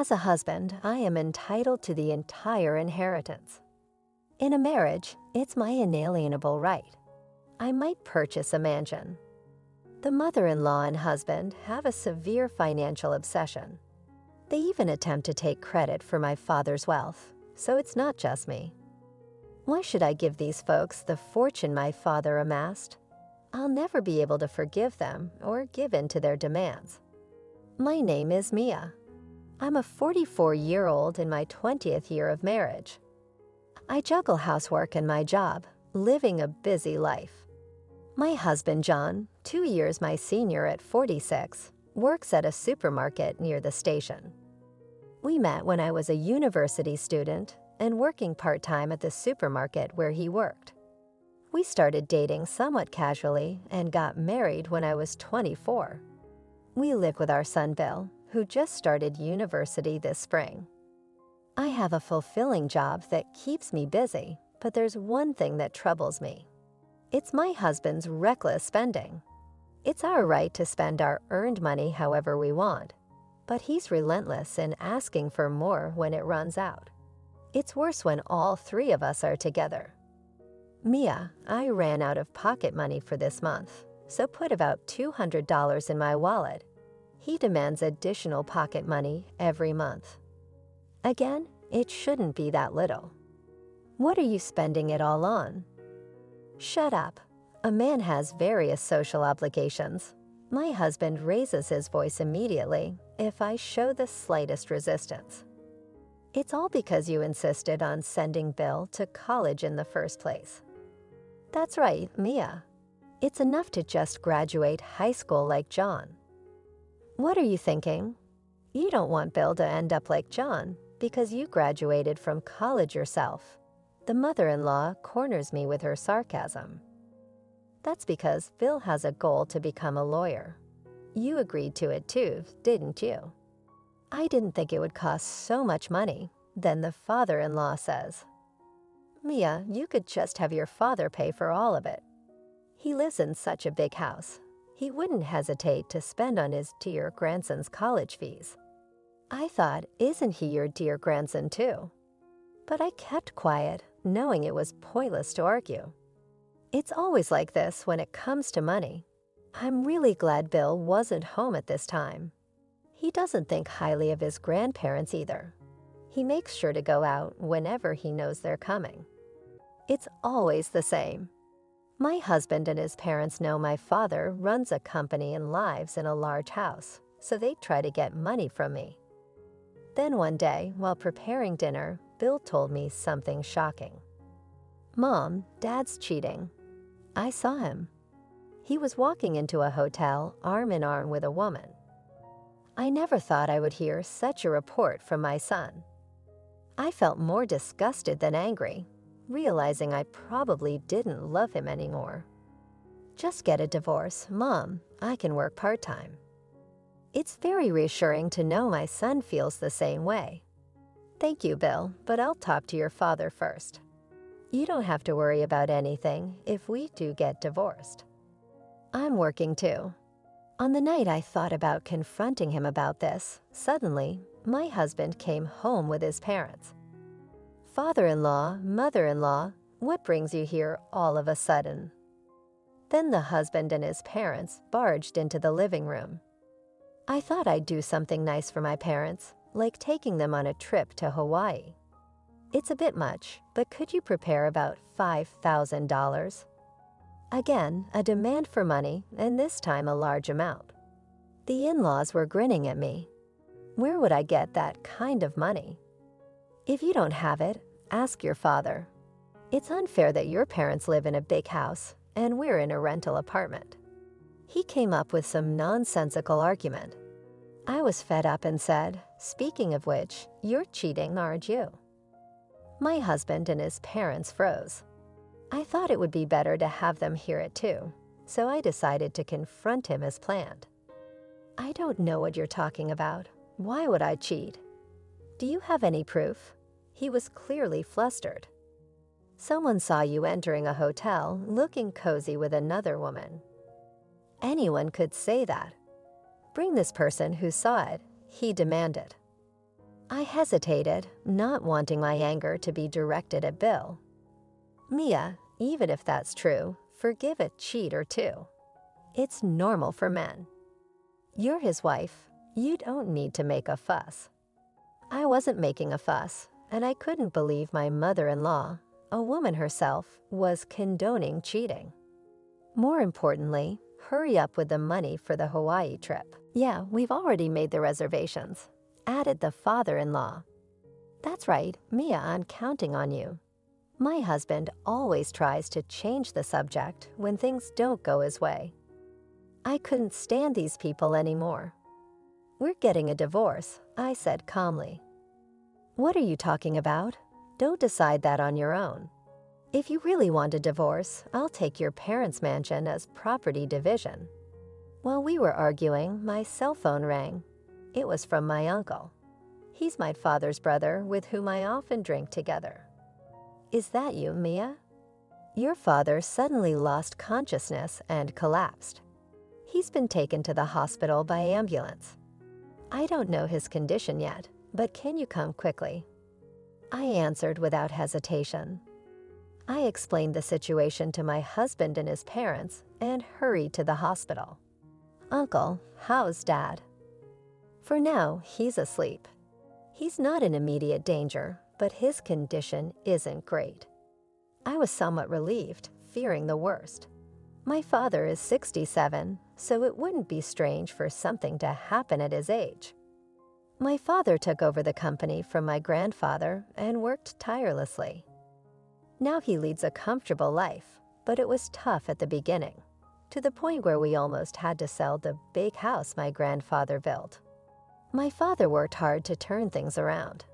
As a husband, I am entitled to the entire inheritance. In a marriage, it's my inalienable right. I might purchase a mansion. The mother-in-law and husband have a severe financial obsession. They even attempt to take credit for my father's wealth, so it's not just me. Why should I give these folks the fortune my father amassed? I'll never be able to forgive them or give in to their demands. My name is Mia. I'm a 44-year-old in my 20th year of marriage. I juggle housework and my job, living a busy life. My husband, John, 2 years my senior at 46, works at a supermarket near the station. We met when I was a university student and working part-time at the supermarket where he worked. We started dating somewhat casually and got married when I was 24. We live with our son, Bill, who just started university this spring. I have a fulfilling job that keeps me busy, but there's one thing that troubles me. It's my husband's reckless spending. It's our right to spend our earned money however we want, but he's relentless in asking for more when it runs out. It's worse when all three of us are together. Mia, I ran out of pocket money for this month, so put about $200 in my wallet. He demands additional pocket money every month. Again, it shouldn't be that little. What are you spending it all on? Shut up. A man has various social obligations. My husband raises his voice immediately if I show the slightest resistance. It's all because you insisted on sending Bill to college in the first place. That's right, Mia. It's enough to just graduate high school like John. What are you thinking? You don't want Bill to end up like John because you graduated from college yourself. The mother-in-law corners me with her sarcasm. That's because Bill has a goal to become a lawyer. You agreed to it too, didn't you? I didn't think it would cost so much money. Then the father-in-law says, Mia, you could just have your father pay for all of it. He lives in such a big house. He wouldn't hesitate to spend on his dear grandson's college fees. I thought, isn't he your dear grandson too? But I kept quiet, knowing it was pointless to argue. It's always like this when it comes to money. I'm really glad Bill wasn't home at this time. He doesn't think highly of his grandparents either. He makes sure to go out whenever he knows they're coming. It's always the same. My husband and his parents know my father runs a company and lives in a large house, so they try to get money from me. Then one day, while preparing dinner, Bill told me something shocking. Mom, Dad's cheating. I saw him. He was walking into a hotel arm in arm with a woman. I never thought I would hear such a report from my son. I felt more disgusted than angry, realizing I probably didn't love him anymore. Just get a divorce, Mom. I can work part-time. It's very reassuring to know my son feels the same way. Thank you, Bill, but I'll talk to your father first. You don't have to worry about anything if we do get divorced. I'm working too. On the night I thought about confronting him about this, suddenly, my husband came home with his parents. Father-in-law, mother-in-law, what brings you here all of a sudden? Then the husband and his parents barged into the living room. I thought I'd do something nice for my parents, like taking them on a trip to Hawaii. It's a bit much, but could you prepare about $5,000? Again, a demand for money, and this time a large amount. The in-laws were grinning at me. Where would I get that kind of money? If you don't have it, ask your father. It's unfair that your parents live in a big house, and we're in a rental apartment. He came up with some nonsensical argument. I was fed up and said, speaking of which, you're cheating, aren't you? My husband and his parents froze. I thought it would be better to have them hear it too, so I decided to confront him as planned. I don't know what you're talking about. Why would I cheat? Do you have any proof? He was clearly flustered. Someone saw you entering a hotel looking cozy with another woman. Anyone could say that. Bring this person who saw it, he demanded. I hesitated, not wanting my anger to be directed at Bill. Mia, even if that's true, forgive a cheat or two. It's normal for men. You're his wife. You don't need to make a fuss. I wasn't making a fuss, and I couldn't believe my mother-in-law, a woman herself, was condoning cheating. More importantly, hurry up with the money for the Hawaii trip. Yeah, we've already made the reservations, added the father-in-law. That's right, Mia, I'm counting on you. My husband always tries to change the subject when things don't go his way. I couldn't stand these people anymore. We're getting a divorce, I said calmly. What are you talking about? Don't decide that on your own. If you really want a divorce, I'll take your parents' mansion as property division. While we were arguing, my cell phone rang. It was from my uncle. He's my father's brother with whom I often drink together. Is that you, Mia? Your father suddenly lost consciousness and collapsed. He's been taken to the hospital by ambulance. I don't know his condition yet, but can you come quickly? I answered without hesitation. I explained the situation to my husband and his parents and hurried to the hospital. Uncle, how's Dad? For now, he's asleep. He's not in immediate danger, but his condition isn't great. I was somewhat relieved, fearing the worst. My father is 67, so it wouldn't be strange for something to happen at his age. My father took over the company from my grandfather and worked tirelessly. Now he leads a comfortable life, but it was tough at the beginning, to the point where we almost had to sell the big house my grandfather built. My father worked hard to turn things around.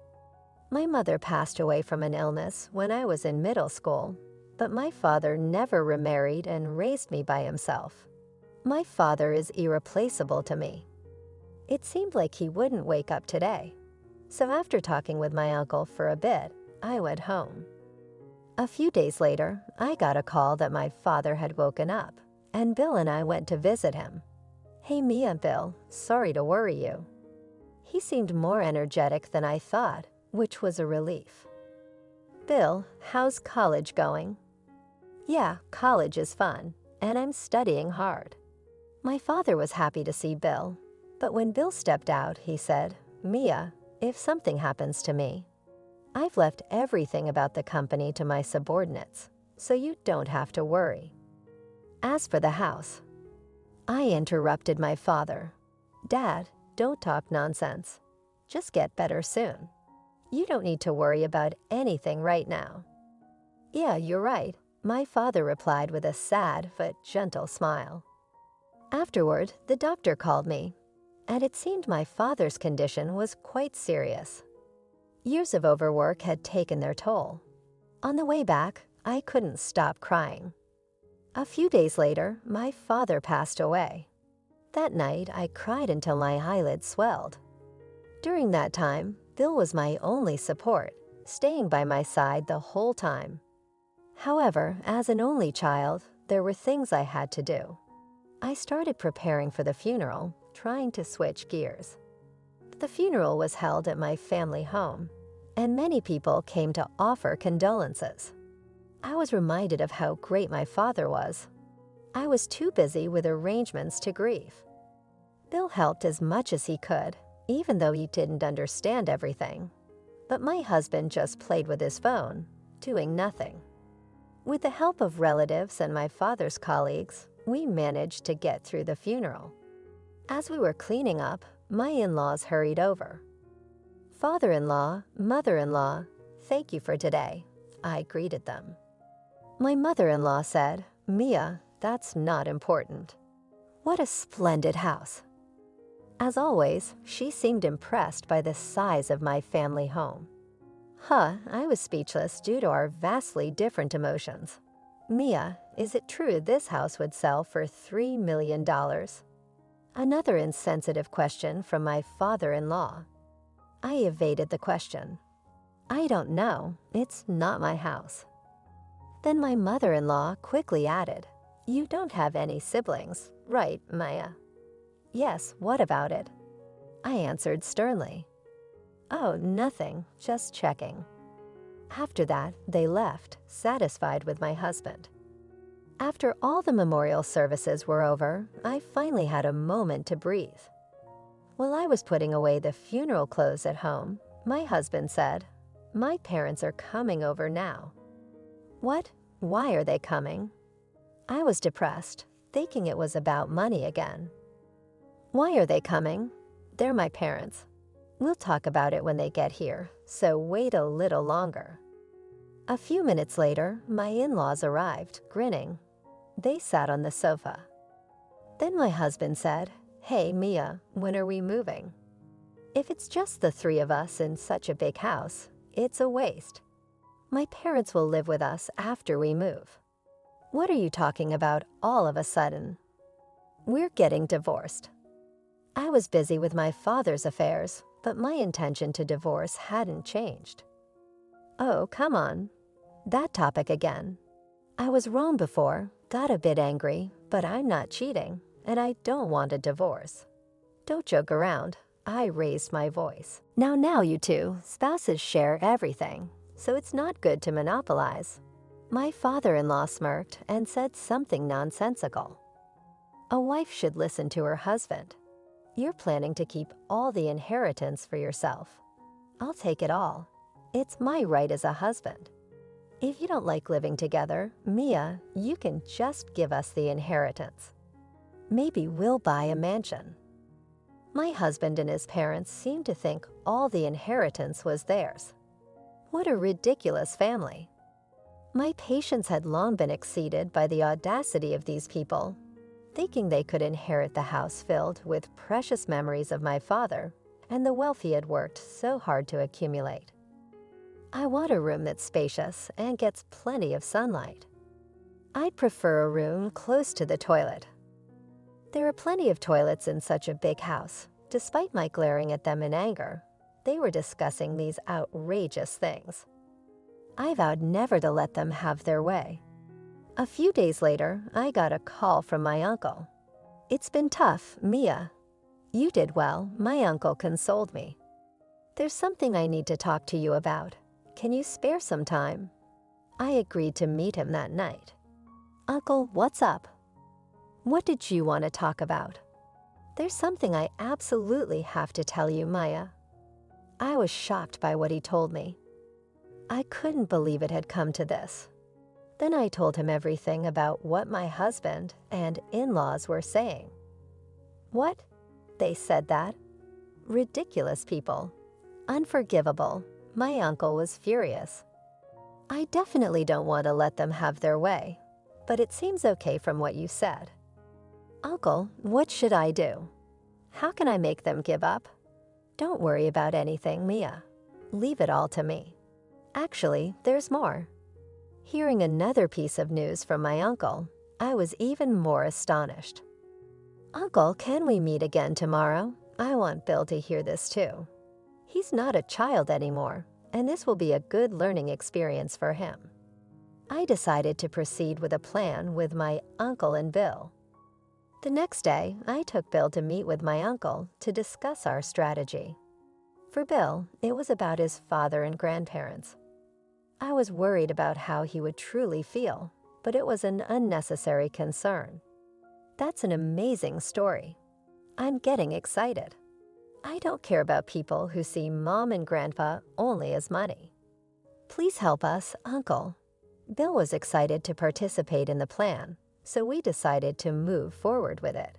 My mother passed away from an illness when I was in middle school, but my father never remarried and raised me by himself. My father is irreplaceable to me. It seemed like he wouldn't wake up today, so after talking with my uncle for a bit, I went home. A few days later, I got a call that my father had woken up, and Bill and I went to visit him. Hey Mia, Bill, sorry to worry you. He seemed more energetic than I thought, which was a relief. Bill, how's college going? Yeah, college is fun, and I'm studying hard. My father was happy to see Bill, but when Bill stepped out, he said, Mia, if something happens to me, I've left everything about the company to my subordinates, so you don't have to worry. As for the house, I interrupted my father. Dad, don't talk nonsense. Just get better soon. You don't need to worry about anything right now. Yeah, you're right, my father replied with a sad but gentle smile. Afterward, the doctor called me, and it seemed my father's condition was quite serious. Years of overwork had taken their toll. On the way back, I couldn't stop crying. A few days later, my father passed away. That night, I cried until my eyelids swelled. During that time, Bill was my only support, staying by my side the whole time. However, as an only child, there were things I had to do. I started preparing for the funeral, trying to switch gears. The funeral was held at my family home, and many people came to offer condolences. I was reminded of how great my father was. I was too busy with arrangements to grieve. Bill helped as much as he could, even though he didn't understand everything. But my husband just played with his phone, doing nothing. With the help of relatives and my father's colleagues, we managed to get through the funeral. As we were cleaning up, my in-laws hurried over. Father-in-law, mother-in-law, thank you for today, I greeted them. My mother-in-law said, Mia, that's not important. What a splendid house. As always, she seemed impressed by the size of my family home. I was speechless due to our vastly different emotions. Mia, is it true this house would sell for $3 million? Another insensitive question from my father-in-law. I evaded the question. I don't know, it's not my house. Then my mother-in-law quickly added, you don't have any siblings, right, Maya? Yes, what about it? I answered sternly. "Oh, nothing, just checking." After that, they left, satisfied with my husband. After all the memorial services were over, I finally had a moment to breathe. While I was putting away the funeral clothes at home, my husband said, "My parents are coming over now." What? Why are they coming? I was depressed, thinking it was about money again. Why are they coming? They're my parents. We'll talk about it when they get here, so wait a little longer. A few minutes later, my in-laws arrived, grinning. They sat on the sofa. Then my husband said, "Hey, Mia, when are we moving? If it's just the three of us in such a big house, it's a waste. My parents will live with us after we move." "What are you talking about all of a sudden?" "We're getting divorced." I was busy with my father's affairs, but my intention to divorce hadn't changed. "Oh, come on. That topic again. I was wrong before, got a bit angry, but I'm not cheating, and I don't want a divorce. Don't joke around." I raised my voice. Now, you two, spouses share everything, so it's not good to monopolize." My father-in-law smirked and said something nonsensical. "A wife should listen to her husband. You're planning to keep all the inheritance for yourself. I'll take it all. It's my right as a husband. If you don't like living together, Mia, you can just give us the inheritance. Maybe we'll buy a mansion." My husband and his parents seemed to think all the inheritance was theirs. What a ridiculous family. My patience had long been exceeded by the audacity of these people, thinking they could inherit the house filled with precious memories of my father and the wealth he had worked so hard to accumulate. I want a room that's spacious and gets plenty of sunlight. I'd prefer a room close to the toilet. There are plenty of toilets in such a big house. Despite my glaring at them in anger, they were discussing these outrageous things. I vowed never to let them have their way. A few days later, I got a call from my uncle. "It's been tough, Mia." "You did well," my uncle consoled me. "There's something I need to talk to you about. Can you spare some time?" I agreed to meet him that night. "Uncle, what's up?" "What did you want to talk about?" "There's something I absolutely have to tell you, Maya." I was shocked by what he told me. I couldn't believe it had come to this. Then I told him everything about what my husband and in-laws were saying. "What? They said that? Ridiculous people. Unforgivable." My uncle was furious. "I definitely don't want to let them have their way, but it seems okay from what you said." "Uncle, what should I do? How can I make them give up?" "Don't worry about anything, Mia. Leave it all to me. Actually, there's more." Hearing another piece of news from my uncle, I was even more astonished. "Uncle, can we meet again tomorrow? I want Bill to hear this too. He's not a child anymore, and this will be a good learning experience for him." I decided to proceed with a plan with my uncle and Bill. The next day, I took Bill to meet with my uncle to discuss our strategy. For Bill, it was about his father and grandparents. I was worried about how he would truly feel, but it was an unnecessary concern. That's an amazing story. I'm getting excited. I don't care about people who see Mom and Grandpa only as money. "Please help us, Uncle." Bill was excited to participate in the plan, so we decided to move forward with it.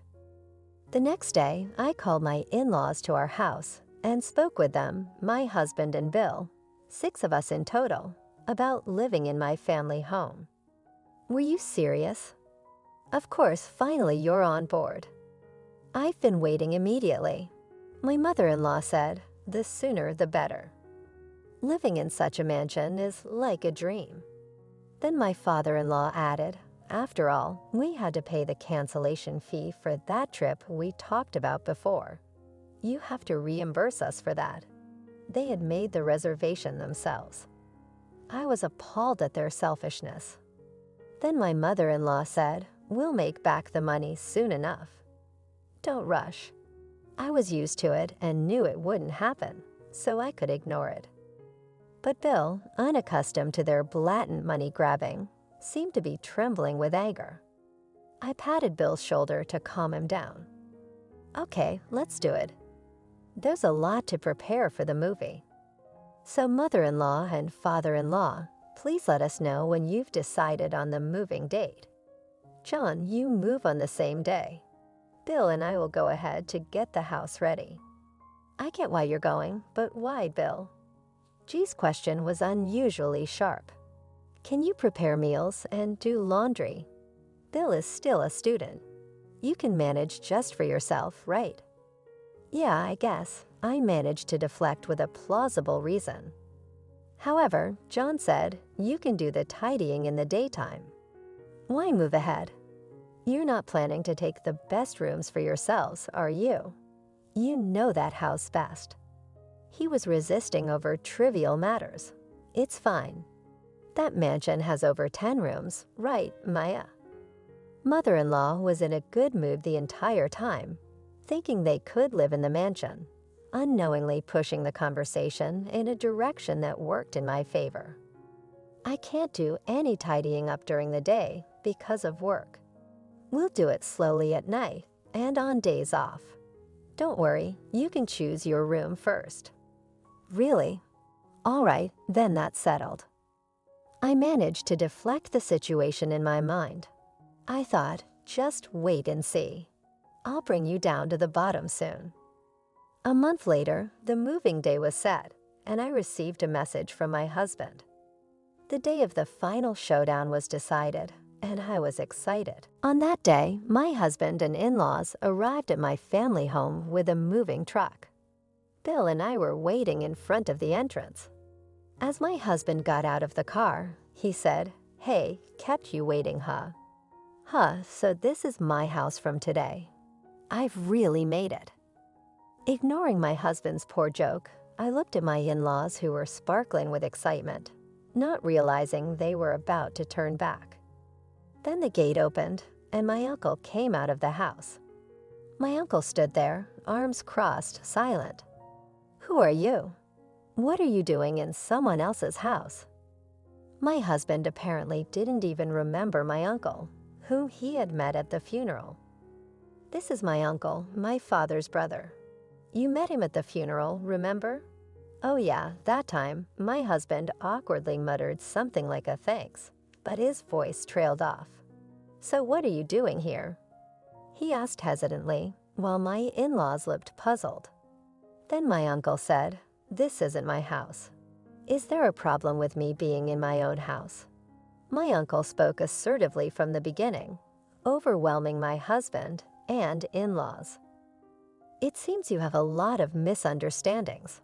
The next day, I called my in-laws to our house and spoke with them, my husband and Bill, 6 of us in total, about living in my family home. "Were you serious?" "Of course, finally you're on board." "I've been waiting immediately." My mother-in-law said, "The sooner the better." Living in such a mansion is like a dream. Then my father-in-law added, "After all, we had to pay the cancellation fee for that trip we talked about before. You have to reimburse us for that." They had made the reservation themselves. I was appalled at their selfishness. Then my mother-in-law said, "We'll make back the money soon enough. Don't rush." I was used to it and knew it wouldn't happen, so I could ignore it. But Bill, unaccustomed to their blatant money grabbing, seemed to be trembling with anger. I patted Bill's shoulder to calm him down. Okay, let's do it. There's a lot to prepare for the movie. So mother-in-law and father-in-law, please let us know when you've decided on the moving date. John, you move on the same day. Bill and I will go ahead to get the house ready. I get why you're going, but why, Bill? G's question was unusually sharp. Can you prepare meals and do laundry? Bill is still a student. You can manage just for yourself, right? Yeah, I guess. I managed to deflect with a plausible reason. However, John said, you can do the tidying in the daytime. Why move ahead? You're not planning to take the best rooms for yourselves, are you? You know that house best. He was resisting over trivial matters. It's fine. That mansion has over 10 rooms, right, Maya? Mother-in-law was in a good mood the entire time, thinking they could live in the mansion, unknowingly pushing the conversation in a direction that worked in my favor. I can't do any tidying up during the day because of work. We'll do it slowly at night and on days off. Don't worry, you can choose your room first. Really? All right, then that's settled. I managed to deflect the situation in my mind. I thought, just wait and see. I'll bring you down to the bottom soon. A month later, the moving day was set, and I received a message from my husband. The day of the final showdown was decided, and I was excited. On that day, my husband and in-laws arrived at my family home with a moving truck. Bill and I were waiting in front of the entrance. As my husband got out of the car, he said, "Hey, kept you waiting, huh? Huh, so this is my house from today. I've really made it." Ignoring my husband's poor joke, I looked at my in-laws who were sparkling with excitement, not realizing they were about to turn back. Then the gate opened, and my uncle came out of the house. My uncle stood there, arms crossed, silent. Who are you? What are you doing in someone else's house? My husband apparently didn't even remember my uncle, whom he had met at the funeral. This is my uncle, my father's brother. You met him at the funeral, remember? Oh yeah, that time, my husband awkwardly muttered something like a thanks, but his voice trailed off. So what are you doing here? He asked hesitantly, while my in-laws looked puzzled. Then my uncle said, "This isn't my house. Is there a problem with me being in my own house?" My uncle spoke assertively from the beginning, overwhelming my husband and in-laws. It seems you have a lot of misunderstandings.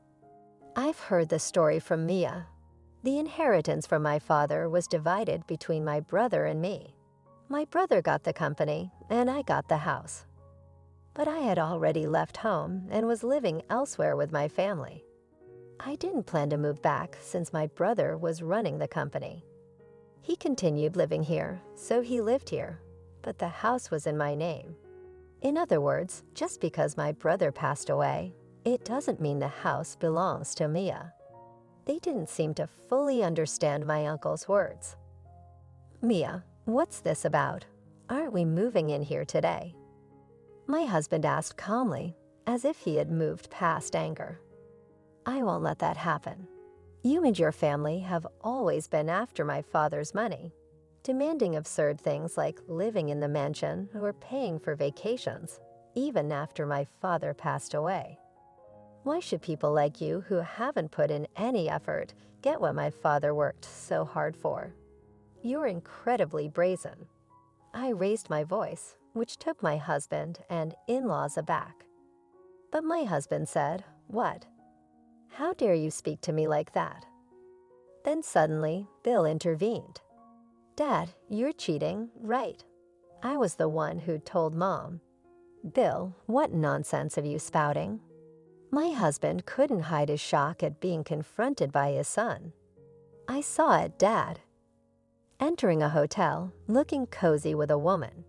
I've heard the story from Mia. The inheritance from my father was divided between my brother and me. My brother got the company, and I got the house. But I had already left home and was living elsewhere with my family. I didn't plan to move back since my brother was running the company. He continued living here, so he lived here, but the house was in my name. In other words, just because my brother passed away, it doesn't mean the house belongs to Mia. They didn't seem to fully understand my uncle's words. Mia, what's this about? Aren't we moving in here today? My husband asked calmly, as if he had moved past anger. I won't let that happen. You and your family have always been after my father's money, demanding absurd things like living in the mansion or paying for vacations, even after my father passed away. Why should people like you who haven't put in any effort get what my father worked so hard for? You're incredibly brazen. I raised my voice, which took my husband and in-laws aback. But my husband said, "What? How dare you speak to me like that?" Then suddenly, Bill intervened. "Dad, you're cheating, right? I was the one who told Mom." "Bill, what nonsense are you spouting?" My husband couldn't hide his shock at being confronted by his son. "I saw it, Dad." Entering a hotel, looking cozy with a woman.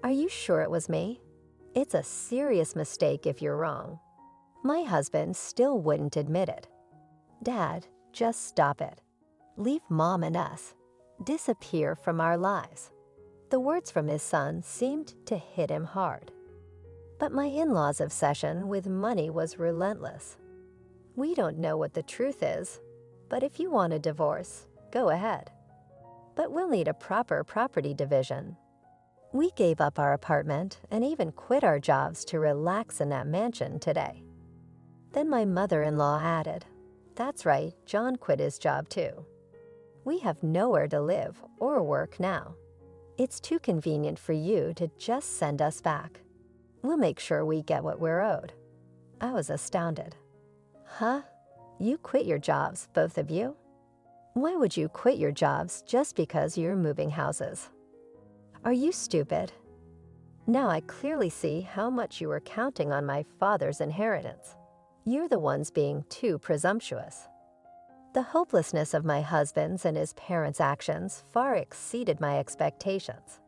"Are you sure it was me? It's a serious mistake if you're wrong." My husband still wouldn't admit it. Dad, just stop it. Leave Mom and us. Disappear from our lives. The words from his son seemed to hit him hard. But my in-laws' obsession with money was relentless. We don't know what the truth is, but if you want a divorce, go ahead. But we'll need a proper property division. We gave up our apartment and even quit our jobs to relax in that mansion today. Then my mother-in-law added, "That's right, John quit his job too. We have nowhere to live or work now. It's too convenient for you to just send us back. We'll make sure we get what we're owed." I was astounded. Huh? You quit your jobs, both of you? Why would you quit your jobs just because you're moving houses? Are you stupid? Now I clearly see how much you were counting on my father's inheritance. You're the ones being too presumptuous. The hopelessness of my husband's and his parents' actions far exceeded my expectations.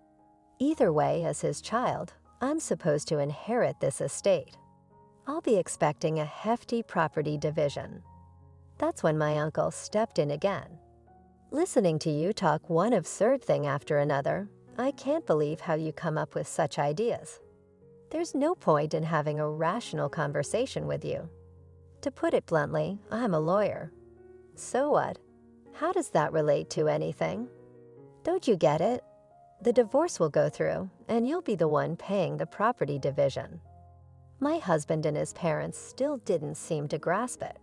Either way, as his child, I'm supposed to inherit this estate. I'll be expecting a hefty property division. That's when my uncle stepped in again. Listening to you talk one absurd thing after another, I can't believe how you come up with such ideas. There's no point in having a rational conversation with you. To put it bluntly, I'm a lawyer. So what? How does that relate to anything? Don't you get it? The divorce will go through, and you'll be the one paying the property division. My husband and his parents still didn't seem to grasp it.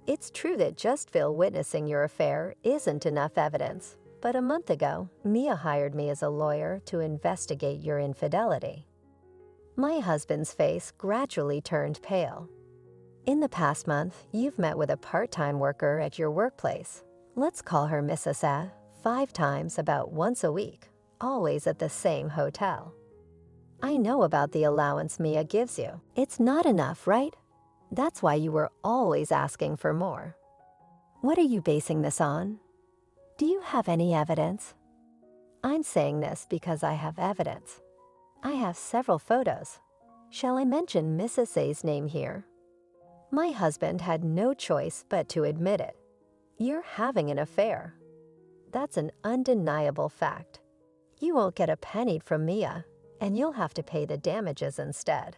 It's true that just Phil witnessing your affair isn't enough evidence, but a month ago, Mia hired me as a lawyer to investigate your infidelity. My husband's face gradually turned pale. In the past month, you've met with a part-time worker at your workplace. Let's call her Mrs. A, 5 times about once a week, always at the same hotel. I know about the allowance Mia gives you. It's not enough, right? That's why you were always asking for more. What are you basing this on? Do you have any evidence? I'm saying this because I have evidence. I have several photos. Shall I mention Mrs. A's name here? My husband had no choice but to admit it. You're having an affair. That's an undeniable fact. You won't get a penny from Mia, and you'll have to pay the damages instead.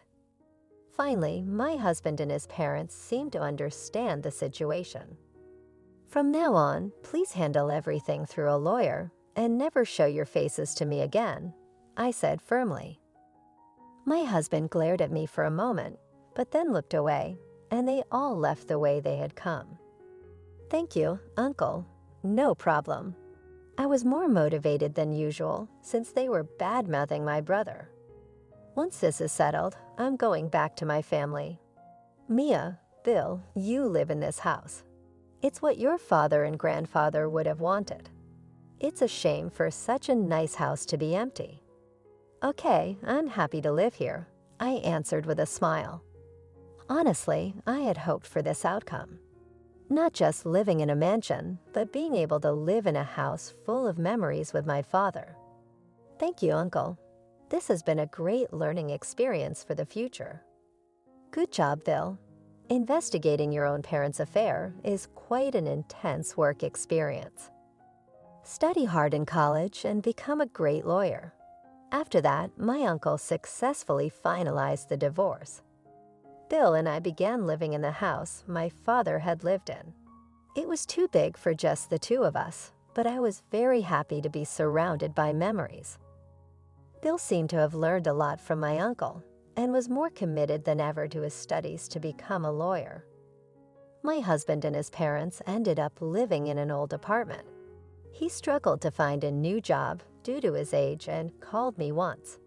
Finally, my husband and his parents seem to understand the situation. From now on, please handle everything through a lawyer and never show your faces to me again, I said firmly. My husband glared at me for a moment, but then looked away, and they all left the way they had come. Thank you, Uncle. No problem. I was more motivated than usual since they were bad-mouthing my brother. Once this is settled, I'm going back to my family. Mia, Bill, you live in this house. It's what your father and grandfather would have wanted. It's a shame for such a nice house to be empty. Okay, I'm happy to live here, I answered with a smile. Honestly, I had hoped for this outcome. Not just living in a mansion, but being able to live in a house full of memories with my father. Thank you, Uncle. This has been a great learning experience for the future. Good job, Bill. Investigating your own parents' affair is quite an intense work experience. Study hard in college and become a great lawyer. After that, my uncle successfully finalized the divorce. Bill and I began living in the house my father had lived in. It was too big for just the two of us, but I was very happy to be surrounded by memories. Bill seemed to have learned a lot from my uncle and was more committed than ever to his studies to become a lawyer. My husband and his parents ended up living in an old apartment. He struggled to find a new job due to his age and called me once.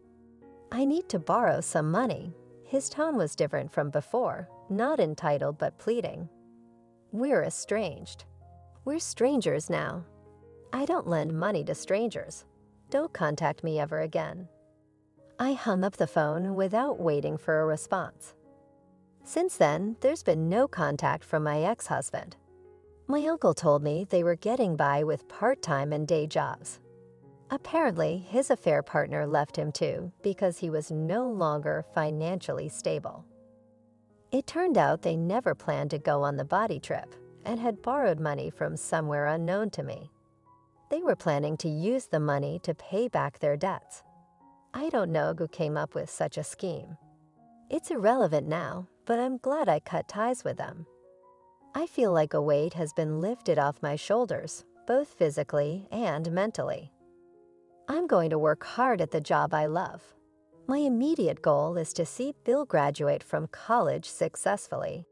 I need to borrow some money. His tone was different from before, not entitled but pleading. We're estranged. We're strangers now. I don't lend money to strangers. Don't contact me ever again. I hung up the phone without waiting for a response. Since then, there's been no contact from my ex-husband. My uncle told me they were getting by with part-time and day jobs. Apparently, his affair partner left him too because he was no longer financially stable. It turned out they never planned to go on the body trip and had borrowed money from somewhere unknown to me. They were planning to use the money to pay back their debts. I don't know who came up with such a scheme. It's irrelevant now, but I'm glad I cut ties with them. I feel like a weight has been lifted off my shoulders, both physically and mentally. I'm going to work hard at the job I love. My immediate goal is to see Bill graduate from college successfully.